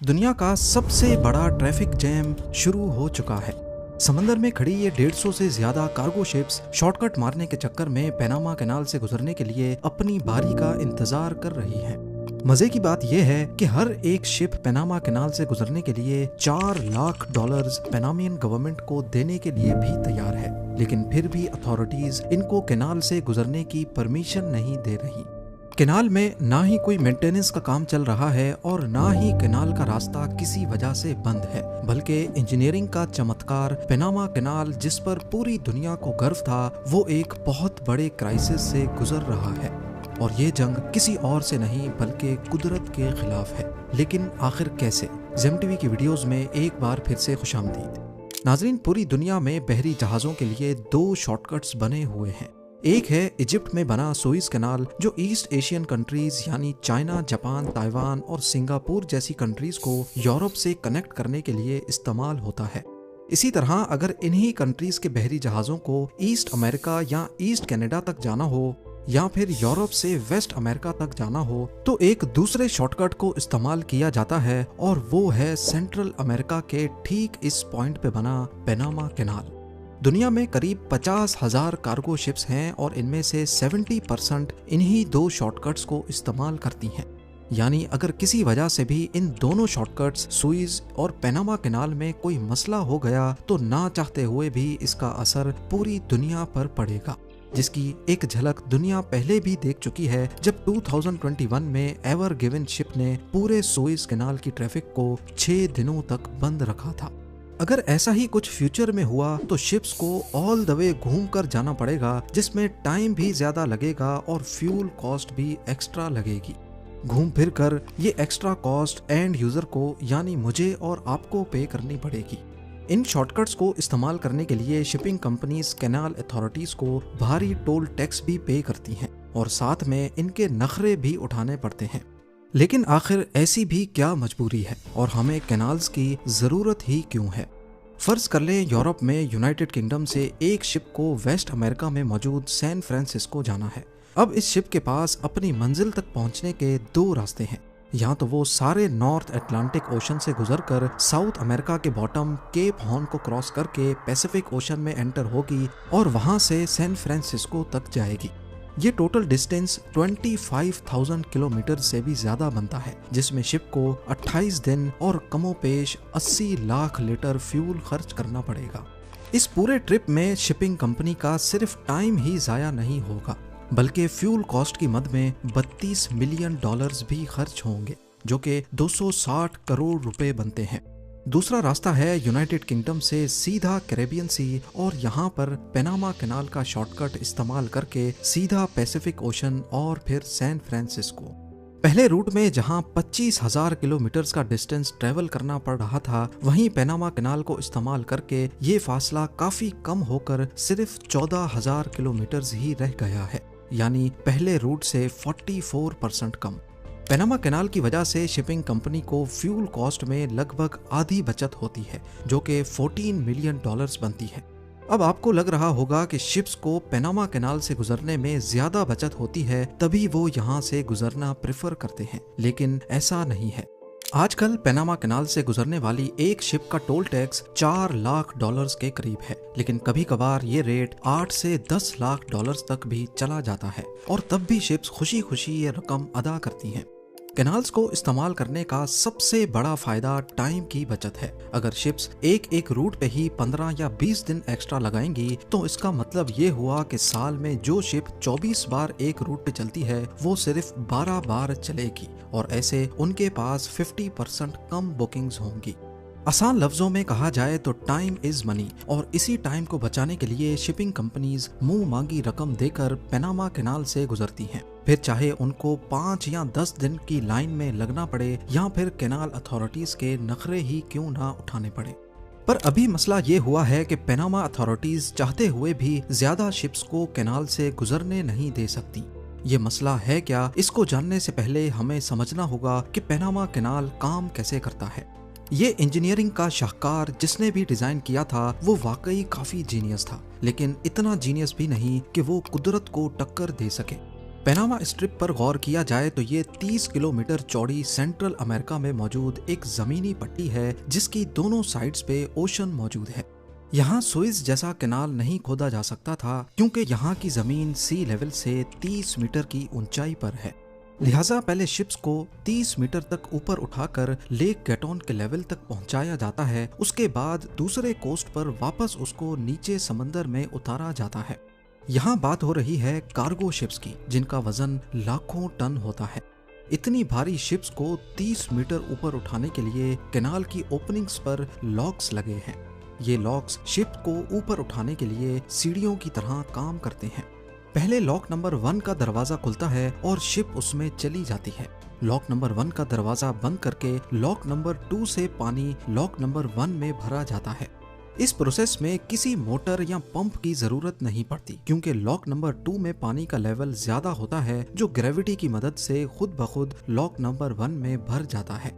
दुनिया का सबसे बड़ा ट्रैफिक जैम शुरू हो चुका है। समंदर में खड़ी ये 150 से ज्यादा कार्गो शिप्स शॉर्टकट मारने के चक्कर में पैनामा कैनाल से गुजरने के लिए अपनी बारी का इंतजार कर रही हैं। मजे की बात यह है कि हर एक शिप पैनामा कैनाल से गुजरने के लिए $4 लाख पैनामियन गवर्नमेंट को देने के लिए भी तैयार है, लेकिन फिर भी अथॉरिटीज इनको कैनाल से गुजरने की परमिशन नहीं दे रही। कैनाल में ना ही कोई मेंटेनेंस का काम चल रहा है और ना ही कैनाल का रास्ता किसी वजह से बंद है, बल्कि इंजीनियरिंग का चमत्कार पैनामा कैनाल जिस पर पूरी दुनिया को गर्व था, वो एक बहुत बड़े क्राइसिस से गुजर रहा है। और ये जंग किसी और से नहीं बल्कि कुदरत के खिलाफ है। लेकिन आखिर कैसे? जेम टीवी की वीडियोस में एक बार फिर से खुशामदीद। नाजरीन, पूरी दुनिया में बहरी जहाजों के लिए 2 शॉर्टकट्स बने हुए हैं। एक है इजिप्ट में बना सुएज कैनाल, जो ईस्ट एशियन कंट्रीज यानी चाइना, जापान, ताइवान और सिंगापुर जैसी कंट्रीज को यूरोप से कनेक्ट करने के लिए इस्तेमाल होता है। इसी तरह अगर इन्हीं कंट्रीज के बहरी जहाजों को ईस्ट अमेरिका या ईस्ट कनाडा तक जाना हो या फिर यूरोप से वेस्ट अमेरिका तक जाना हो, तो एक दूसरे शॉर्टकट को इस्तेमाल किया जाता है और वो है सेंट्रल अमेरिका के ठीक इस पॉइंट पे बना पैनामा कैनाल। दुनिया में करीब 50,000 कार्गो शिप्स हैं और इनमें से 70% इन्हीं 2 शॉर्टकट्स को इस्तेमाल करती हैं। यानी अगर किसी वजह से भी इन दोनों शॉर्टकट्स सुएज और पैनामा कैनाल में कोई मसला हो गया तो ना चाहते हुए भी इसका असर पूरी दुनिया पर पड़ेगा, जिसकी एक झलक दुनिया पहले भी देख चुकी है जब 2021 में एवर गिवन शिप ने पूरे सुएज कैनाल की ट्रैफिक को 6 दिनों तक बंद रखा था। अगर ऐसा ही कुछ फ्यूचर में हुआ तो शिप्स को ऑल द वे घूम कर जाना पड़ेगा, जिसमें टाइम भी ज्यादा लगेगा और फ्यूल कॉस्ट भी एक्स्ट्रा लगेगी। घूम फिर कर ये एक्स्ट्रा कॉस्ट एंड यूजर को यानी मुझे और आपको पे करनी पड़ेगी। इन शॉर्टकट्स को इस्तेमाल करने के लिए शिपिंग कंपनीज कैनाल अथॉरिटीज को भारी टोल टैक्स भी पे करती हैं और साथ में इनके नखरे भी उठाने पड़ते हैं। लेकिन आखिर ऐसी भी क्या मजबूरी है और हमें कैनाल्स की जरूरत ही क्यों है? फर्ज कर लें यूरोप में यूनाइटेड किंगडम से एक शिप को वेस्ट अमेरिका में मौजूद सैन फ्रांसिस्को जाना है। अब इस शिप के पास अपनी मंजिल तक पहुंचने के 2 रास्ते हैं। या तो वो सारे नॉर्थ अटलांटिक ओशन से गुजरकर साउथ अमेरिका के बॉटम केप हॉर्न को क्रॉस करके पैसिफिक ओशन में एंटर होगी और वहां से सैन फ्रांसिस्को तक जाएगी। ये टोटल डिस्टेंस 25,000 किलोमीटर से भी ज्यादा बनता है, जिसमें शिप को 28 दिन और कमोपेश 80 लाख लीटर फ्यूल खर्च करना पड़ेगा। इस पूरे ट्रिप में शिपिंग कंपनी का सिर्फ टाइम ही जाया नहीं होगा, बल्कि फ्यूल कॉस्ट की मद में $32 मिलियन भी खर्च होंगे, जो कि 260 करोड़ रुपए बनते हैं। दूसरा रास्ता है यूनाइटेड किंगडम से सीधा कैरेबियन सी और यहाँ पर पैनामा कैनाल का शॉर्टकट इस्तेमाल करके सीधा पैसिफिक ओशन और फिर सैन फ्रांसिस्को। पहले रूट में जहाँ 25,000 किलोमीटर का डिस्टेंस ट्रेवल करना पड़ रहा था, वहीं पैनामा कैनाल को इस्तेमाल करके ये फासला काफी कम होकर सिर्फ 14,000 किलोमीटर ही रह गया है, यानी पहले रूट से 44% कम। पैनामा कैनाल की वजह से शिपिंग कंपनी को फ्यूल कॉस्ट में लगभग आधी बचत होती है, जो कि $14 मिलियन बनती है। अब आपको लग रहा होगा कि शिप्स को पैनामा कैनाल से गुजरने में ज्यादा बचत होती है, तभी वो यहाँ से गुजरना प्रेफर करते हैं, लेकिन ऐसा नहीं है। आजकल पैनामा कैनाल से गुजरने वाली एक शिप का टोल टैक्स $4 लाख के करीब है, लेकिन कभी कभार ये रेट $8 से $10 लाख तक भी चला जाता है और तब भी शिप्स खुशी खुशी ये रकम अदा करती हैं। कैनाल्स को इस्तेमाल करने का सबसे बड़ा फायदा टाइम की बचत है। अगर शिप्स एक रूट पे ही 15 या 20 दिन एक्स्ट्रा लगाएंगी तो इसका मतलब ये हुआ कि साल में जो शिप 24 बार एक रूट पे चलती है वो सिर्फ 12 बार चलेगी और ऐसे उनके पास 50% कम बुकिंग्स होंगी। आसान लफ्जों में कहा जाए तो टाइम इज मनी, और इसी टाइम को बचाने के लिए शिपिंग कंपनीज मुंह मांगी रकम देकर पैनामा कैनाल से गुजरती हैं, फिर चाहे उनको 5 या 10 दिन की लाइन में लगना पड़े या फिर कैनाल अथॉरिटीज के नखरे ही क्यों ना उठाने पड़े। पर अभी मसला ये हुआ है कि पैनामा अथॉरिटीज चाहते हुए भी ज्यादा शिप्स को कैनाल से गुजरने नहीं दे सकती। ये मसला है क्या? इसको जानने से पहले हमें समझना होगा कि पैनामा कैनाल काम कैसे करता है। ये इंजीनियरिंग का शाहकार जिसने भी डिजाइन किया था वो वाकई काफी जीनियस था, लेकिन इतना जीनियस भी नहीं कि वो कुदरत को टक्कर दे सके। पैनामा स्ट्रिप पर गौर किया जाए तो ये 30 किलोमीटर चौड़ी सेंट्रल अमेरिका में मौजूद एक जमीनी पट्टी है जिसकी दोनों साइड्स पे ओशन मौजूद है। यहाँ सुइज जैसा कैनाल नहीं खोदा जा सकता था क्योंकि यहाँ की जमीन सी लेवल से 30 मीटर की ऊंचाई पर है। लिहाजा पहले शिप्स को 30 मीटर तक ऊपर उठाकर लेक गैटोन के लेवल तक पहुंचाया जाता है। उसके बाद दूसरे कोस्ट पर वापस उसको नीचे समंदर में उतारा जाता है। यहाँ बात हो रही है कार्गो शिप्स की जिनका वजन लाखों टन होता है। इतनी भारी शिप्स को 30 मीटर ऊपर उठाने के लिए कैनाल की ओपनिंग्स पर लॉक्स लगे हैं। ये लॉक्स शिप को ऊपर उठाने के लिए सीढ़ियों की तरह काम करते हैं। पहले लॉक नंबर 1 का दरवाजा खुलता है और शिप उसमें चली जाती है। लॉक नंबर 1 का दरवाजा बंद करके लॉक नंबर 2 से पानी लॉक नंबर 1 में भरा जाता है। इस प्रोसेस में किसी मोटर या पंप की जरूरत नहीं पड़ती क्योंकि लॉक नंबर 2 में पानी का लेवल ज्यादा होता है जो ग्रेविटी की मदद से खुद ब खुद लॉक नंबर 1 में भर जाता है।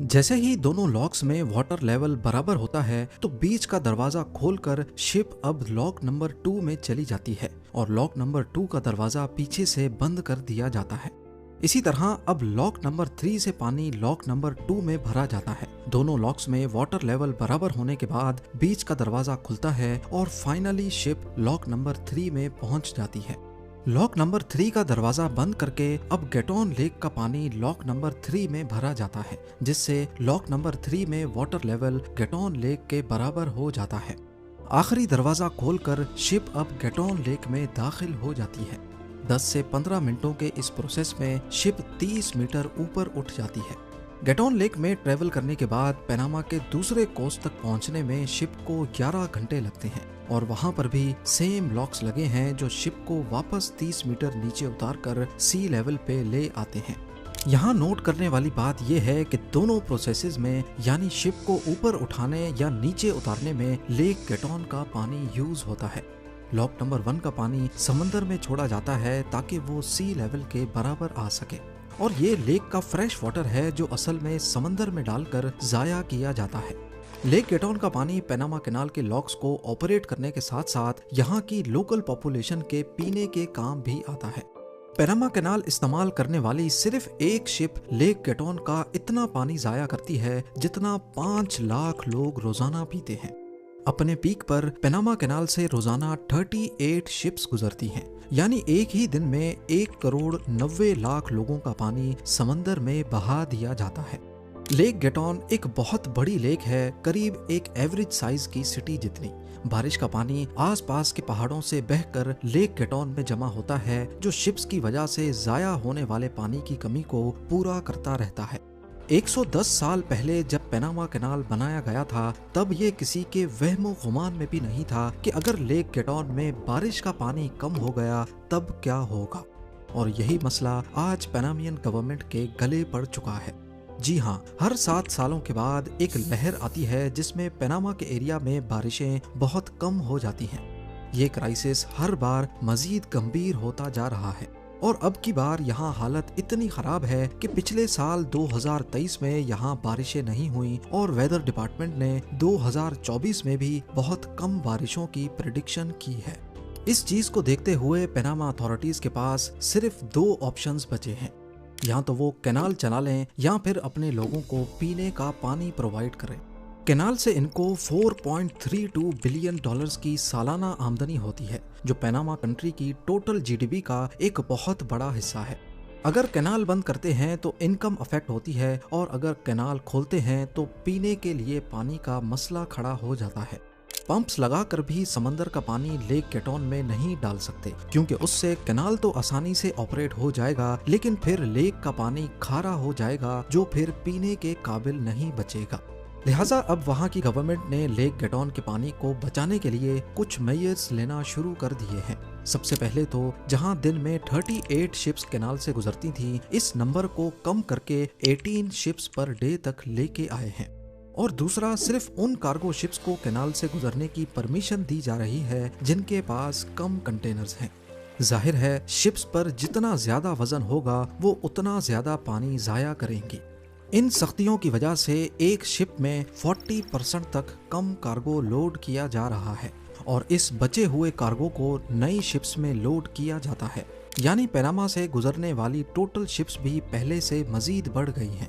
जैसे ही दोनों लॉक्स में वाटर लेवल बराबर होता है तो बीच का दरवाजा खोलकर शिप अब लॉक नंबर 2 में चली जाती है और लॉक नंबर 2 का दरवाजा पीछे से बंद कर दिया जाता है। इसी तरह अब लॉक नंबर 3 से पानी लॉक नंबर 2 में भरा जाता है। दोनों लॉक्स में वाटर लेवल बराबर होने के बाद बीच का दरवाजा खुलता है और फाइनली शिप लॉक नंबर 3 में पहुंच जाती है। लॉक नंबर 3 का दरवाजा बंद करके अब गैटोन लेक का पानी लॉक नंबर 3 में भरा जाता है जिससे लॉक नंबर 3 में वाटर लेवल गैटोन लेक के बराबर हो जाता है। आखिरी दरवाजा खोलकर शिप अब गैटोन लेक में दाखिल हो जाती है। 10 से 15 मिनटों के इस प्रोसेस में शिप 30 मीटर ऊपर उठ जाती है। गैटोन लेक में ट्रेवल करने के बाद पैनामा के दूसरे कोस्ट तक पहुंचने में शिप को 11 घंटे लगते हैं और वहां पर भी सेम लॉक्स लगे हैं जो शिप को वापस 30 मीटर नीचे उतारकर सी लेवल पे ले आते हैं। यहाँ नोट करने वाली बात यह है कि दोनों प्रोसेसेस में यानी शिप को ऊपर उठाने या नीचे उतारने में लेक गैटोन का पानी यूज होता है। लॉक नंबर 1 का पानी समंदर में छोड़ा जाता है ताकि वो सी लेवल के बराबर आ सके और ये लेक का फ्रेश वाटर है जो असल में समंदर में डालकर जाया किया जाता है। लेक गैटोन का पानी पैनामा कैनाल के लॉक्स को ऑपरेट करने के साथ साथ यहाँ की लोकल पॉपुलेशन के पीने के काम भी आता है। पैनामा कैनाल इस्तेमाल करने वाली सिर्फ एक शिप लेक गैटोन का इतना पानी जाया करती है जितना 5 लाख लोग रोजाना पीते हैं। अपने पीक पर पैनामा कैनाल से रोजाना 38 शिप्स गुजरती हैं, यानी एक ही दिन में 1 करोड़ 90 लाख लोगों का पानी समंदर में बहा दिया जाता है। लेक गैटोन एक बहुत बड़ी लेक है, करीब एक एवरेज साइज की सिटी जितनी। बारिश का पानी आसपास के पहाड़ों से बहकर लेक गैटोन में जमा होता है जो शिप्स की वजह से जाया होने वाले पानी की कमी को पूरा करता रहता है। 110 साल पहले जब पैनामा कैनाल बनाया गया था तब ये किसी के वहमो गुमान में भी नहीं था कि अगर लेक गैटोन में बारिश का पानी कम हो गया तब क्या होगा। और यही मसला आज पैनामियन गवर्नमेंट के गले पड़ चुका है। जी हाँ, हर 7 सालों के बाद एक लहर आती है जिसमें पैनामा के एरिया में बारिशें बहुत कम हो जाती हैं। ये क्राइसिस हर बार मजीद गंभीर होता जा रहा है और अब की बार यहाँ हालत इतनी खराब है कि पिछले साल 2023 में यहाँ बारिशें नहीं हुई और वेदर डिपार्टमेंट ने 2024 में भी बहुत कम बारिशों की प्रेडिक्शन की है। इस चीज को देखते हुए पैनामा अथॉरिटीज के पास सिर्फ 2 ऑप्शंस बचे हैं, या तो वो कैनाल चला लें या फिर अपने लोगों को पीने का पानी प्रोवाइड करें। कैनाल से इनको 4.32 बिलियन डॉलर्स की सालाना आमदनी होती है जो पैनामा कंट्री की टोटल जीडीपी का एक बहुत बड़ा हिस्सा है। अगर कैनाल बंद करते हैं तो इनकम अफेक्ट होती है और अगर कैनाल खोलते हैं तो पीने के लिए पानी का मसला खड़ा हो जाता है। पंप्स लगाकर भी समंदर का पानी लेक गैटोन में नहीं डाल सकते क्योंकि उससे कैनाल तो आसानी से ऑपरेट हो जाएगा लेकिन फिर लेक का पानी खारा हो जाएगा जो फिर पीने के काबिल नहीं बचेगा। लिहाजा अब वहाँ की गवर्नमेंट ने लेक गैटोन के पानी को बचाने के लिए कुछ मेजर्स लेना शुरू कर दिए हैं। सबसे पहले तो जहाँ दिन में 38 शिप्स कैनाल से गुजरती थी, इस नंबर को कम करके 18 शिप्स पर डे तक लेके आए हैं। और दूसरा, सिर्फ उन कार्गो शिप्स को कैनाल से गुजरने की परमिशन दी जा रही है जिनके पास कम कंटेनर्स हैं। जाहिर है शिप्स पर जितना ज्यादा वजन होगा वो उतना ज्यादा पानी जाया करेंगी। इन सख्तियों की वजह से एक शिप में 40% तक कम कार्गो लोड किया जा रहा है और इस बचे हुए कार्गो को नई शिप्स में लोड किया जाता है। यानी पनामा से गुजरने वाली टोटल शिप्स भी पहले से मजीद बढ़ गई हैं।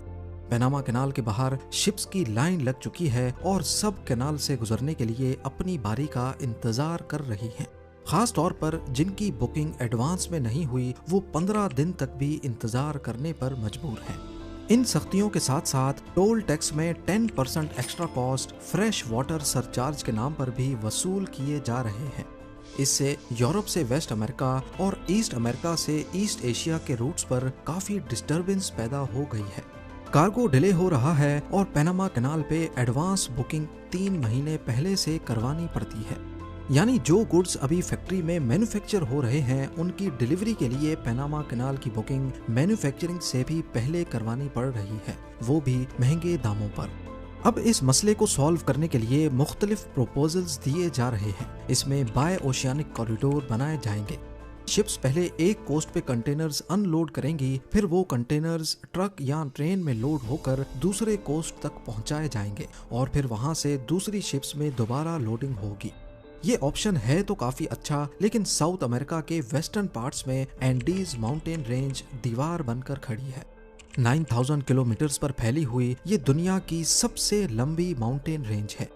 पनामा कैनाल के बाहर शिप्स की लाइन लग चुकी है और सब कैनाल से गुजरने के लिए अपनी बारी का इंतजार कर रही हैं। खास तौर पर जिनकी बुकिंग एडवांस में नहीं हुई वो 15 दिन तक भी इंतजार करने पर मजबूर हैं। इन सख्तियों के साथ साथ टोल टैक्स में 10% extra cost fresh water surcharge के नाम पर भी वसूल किए जा रहे हैं। इससे यूरोप से वेस्ट अमेरिका और ईस्ट अमेरिका से ईस्ट एशिया के रूट्स पर काफी डिस्टरबेंस पैदा हो गई है। कार्गो डिले हो रहा है और पनामा कैनाल पे एडवांस बुकिंग 3 महीने पहले से करवानी पड़ती है। यानी जो गुड्स अभी फैक्ट्री में मैन्युफैक्चर हो रहे हैं उनकी डिलीवरी के लिए पनामा कैनाल की बुकिंग मैन्युफैक्चरिंग से भी पहले करवानी पड़ रही है, वो भी महंगे दामों पर। अब इस मसले को सॉल्व करने के लिए मुख्तलिफ प्रपोजल्स दिए जा रहे हैं। इसमें बाय ओशियानिक कॉरिडोर बनाए जाएंगे। शिप्स पहले एक कोस्ट पे कंटेनर्स अनलोड करेंगी, फिर वो कंटेनर्स ट्रक या ट्रेन में लोड होकर दूसरे कोस्ट तक पहुंचाए जाएंगे और फिर वहां से दूसरी शिप्स में दोबारा लोडिंग होगी। ये ऑप्शन है तो काफी अच्छा, लेकिन साउथ अमेरिका के वेस्टर्न पार्ट्स में एंडीज माउंटेन रेंज दीवार बनकर खड़ी है। 9000 किलोमीटर्स पर फैली हुई ये दुनिया की सबसे लंबी माउंटेन रेंज है।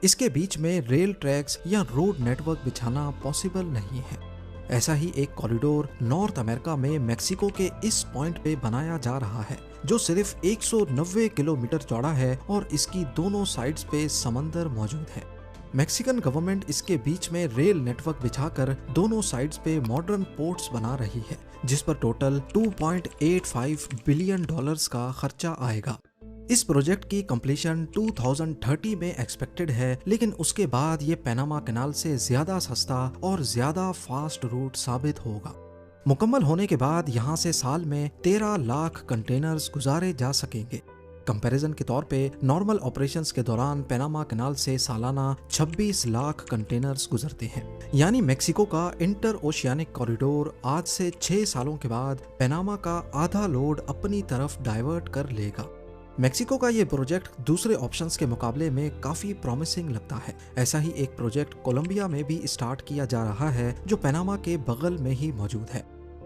इसके बीच में रेल ट्रैक्स या रोड नेटवर्क बिछाना पॉसिबल नहीं है। ऐसा ही एक कॉरिडोर नॉर्थ अमेरिका में मेक्सिको के इस पॉइंट पे बनाया जा रहा है, जो सिर्फ 190 किलोमीटर चौड़ा है और इसकी दोनों साइड्स पे समंदर मौजूद है। मैक्सिकन गवर्नमेंट इसके बीच में रेल नेटवर्क बिछाकर दोनों साइड्स पे मॉडर्न पोर्ट्स बना रही है, जिस पर टोटल $2.85 बिलियन का खर्चा आएगा। इस प्रोजेक्ट की कंप्लीशन 2030 में एक्सपेक्टेड है, लेकिन उसके बाद ये पनामा कैनाल से ज्यादा सस्ता और ज्यादा फास्ट रूट साबित होगा। मुकम्मल होने के बाद यहाँ से साल में 13 लाख कंटेनर्स गुजारे जा सकेंगे। कंपैरिजन के तौर पे नॉर्मल ऑपरेशंस के दौरान पनामा कैनाल से सालाना 26 लाख कंटेनर्स गुजरते हैं। यानी मेक्सिको का इंटर ओशियानिक कॉरिडोर आज से 6 सालों के बाद पनामा का आधा लोड अपनी तरफ डाइवर्ट कर लेगा। मेक्सिको का ये प्रोजेक्ट दूसरे ऑप्शंस के मुकाबले में काफी प्रॉमिसिंग लगता है। ऐसा ही एक प्रोजेक्ट कोलंबिया में भी स्टार्ट किया जा रहा है, जो पनामा के बगल में ही मौजूद है।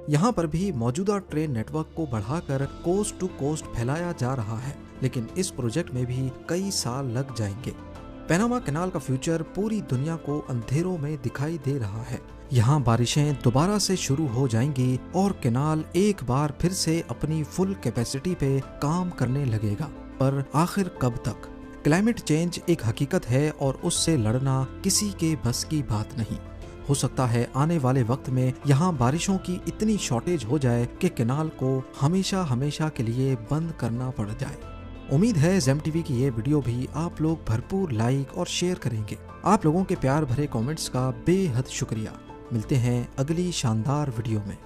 यहाँ पर भी मौजूदा ट्रेन नेटवर्क को बढ़ाकर कोस्ट टू कोस्ट फैलाया जा रहा है, लेकिन इस प्रोजेक्ट में भी कई साल लग जाएंगे। पनामा कैनाल का फ्यूचर पूरी दुनिया को अंधेरों में दिखाई दे रहा है। यहाँ बारिशें दोबारा से शुरू हो जाएंगी और कैनाल एक बार फिर से अपनी फुल कैपेसिटी पे काम करने लगेगा। पर आखिर कब तक? क्लाइमेट चेंज एक हकीकत है और उससे लड़ना किसी के बस की बात नहीं। हो सकता है आने वाले वक्त में यहाँ बारिशों की इतनी शॉर्टेज हो जाए कि कैनाल को हमेशा हमेशा के लिए बंद करना पड़ जाए। उम्मीद है ज़ेम टीवी की ये वीडियो भी आप लोग भरपूर लाइक और शेयर करेंगे। आप लोगों के प्यार भरे कमेंट्स का बेहद शुक्रिया। मिलते हैं अगली शानदार वीडियो में।